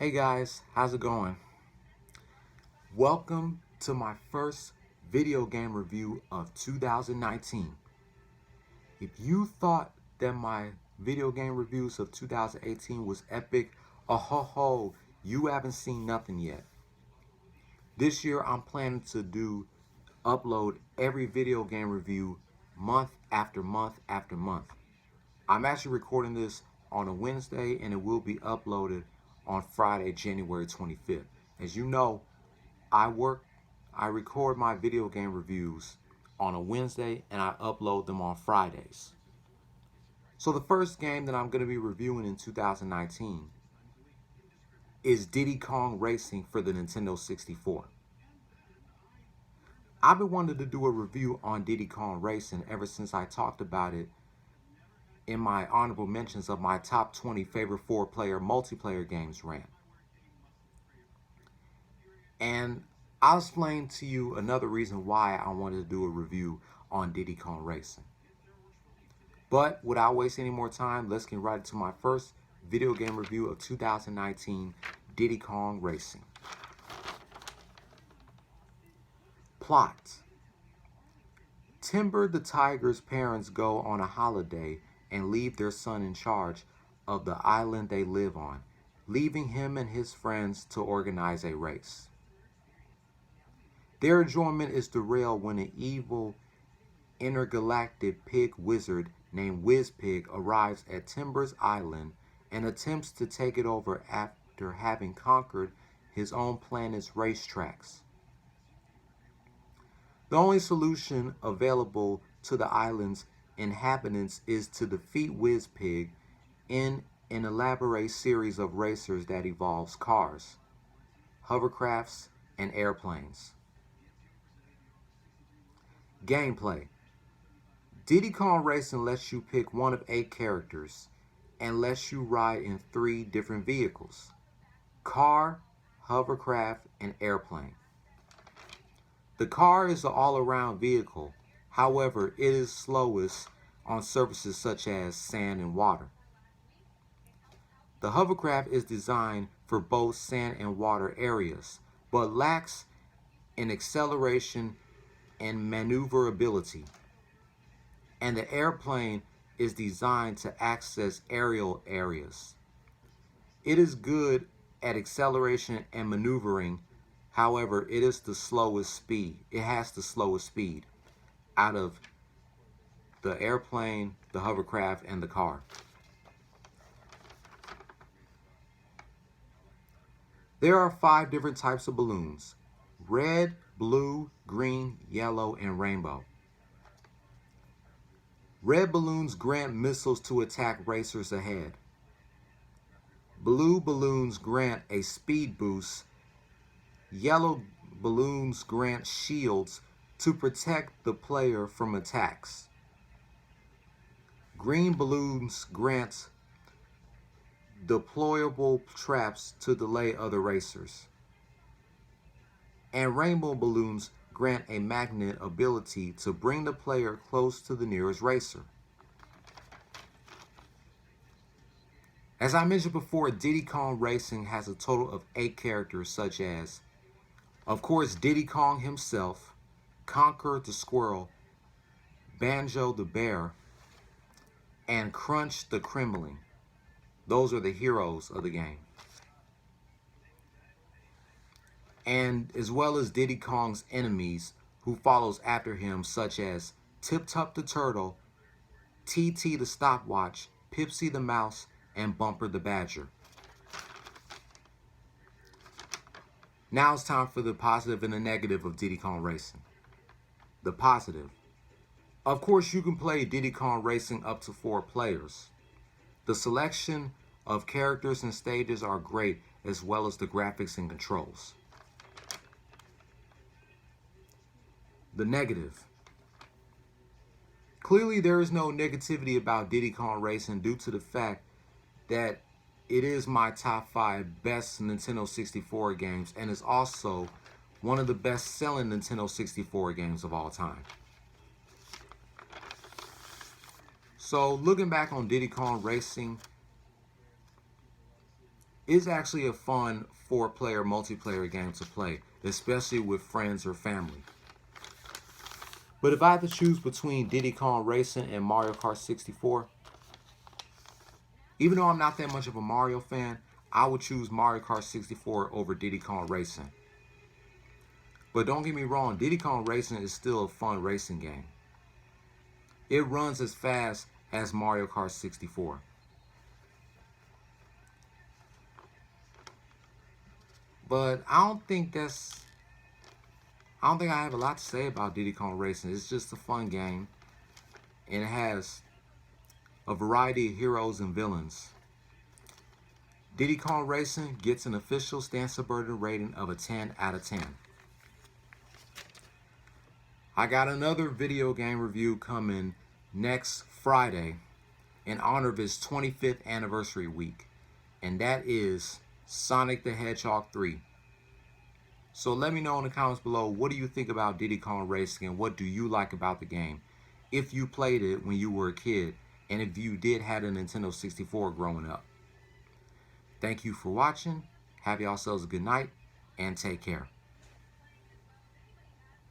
Hey guys, how's it going? Welcome to my first video game review of 2019. If you thought that my video game reviews of 2018 was epic, oh ho ho, you haven't seen nothing yet. This year I'm planning to upload every video game review month after month after month. I'm actually recording this on a Wednesday and it will be uploaded on Friday, January 25th. As you know, I record my video game reviews on a Wednesday and I upload them on Fridays. So the first game that I'm going to be reviewing in 2019 is Diddy Kong Racing for the Nintendo 64. I've been wanting to do a review on Diddy Kong Racing ever since I talked about it in my honorable mentions of my top 20 favorite 4-player multiplayer games rant. And I'll explain to you another reason why I wanted to do a review on Diddy Kong Racing. But without wasting any more time, let's get right into my first video game review of 2019, Diddy Kong Racing. Plot. Timber the Tiger's parents go on a holiday and leave their son in charge of the island they live on, leaving him and his friends to organize a race. Their enjoyment is derailed when an evil intergalactic pig wizard named Wizpig arrives at Timber's island and attempts to take it over after having conquered his own planet's racetracks. The only solution available to the island's inhabitants is to defeat Wizpig in an elaborate series of racers that involves cars, hovercrafts, and airplanes. Gameplay. Diddy Kong Racing lets you pick one of 8 characters and lets you ride in 3 different vehicles: car, hovercraft, and airplane. The car is an all-around vehicle, however, it is slowest on surfaces such as sand and water. The hovercraft is designed for both sand and water areas, but lacks in acceleration and maneuverability. And the airplane is designed to access aerial areas. It is good at acceleration and maneuvering. However, it is the slowest speed. It has the slowest speed out of the airplane, the hovercraft, and the car. There are 5 different types of balloons: red, blue, green, yellow, and rainbow. Red balloons grant missiles to attack racers ahead. Blue balloons grant a speed boost. Yellow balloons grant shields to protect the player from attacks. Green balloons grant deployable traps to delay other racers. And rainbow balloons grant a magnet ability to bring the player close to the nearest racer. As I mentioned before, Diddy Kong Racing has a total of 8 characters such as, of course, Diddy Kong himself, Conker the Squirrel, Banjo the Bear, and Crunch the Kremling. Those are the heroes of the game. And as well as Diddy Kong's enemies who follows after him, such as Tip Top the Turtle, TT the Stopwatch, Pipsy the Mouse, and Bumper the Badger. Now it's time for the positive and the negative of Diddy Kong Racing. The positive. Of course, you can play Diddy Kong Racing up to 4 players. The selection of characters and stages are great, as well as the graphics and controls. The negative. Clearly, there is no negativity about Diddy Kong Racing due to the fact that it is my top 5 best Nintendo 64 games and is also one of the best-selling Nintendo 64 games of all time. So, looking back on Diddy Kong Racing, It's actually a fun 4-player multiplayer game to play, especially with friends or family. But if I had to choose between Diddy Kong Racing and Mario Kart 64, even though I'm not that much of a Mario fan, I would choose Mario Kart 64 over Diddy Kong Racing. But don't get me wrong, Diddy Kong Racing is still a fun racing game. It runs as fast as Mario Kart 64. But I don't think I have a lot to say about Diddy Kong Racing. It's just a fun game, and it has a variety of heroes and villains. Diddy Kong Racing gets an official Stanford rating of a 10 out of 10. I got another video game review coming next Friday in honor of its 25th anniversary week, and that is Sonic the Hedgehog 3. So let me know in the comments below, what do you think about Diddy Kong Racing and what do you like about the game? If you played it when you were a kid and if you did have a Nintendo 64 growing up. Thank you for watching. Have yourselves a good night and take care.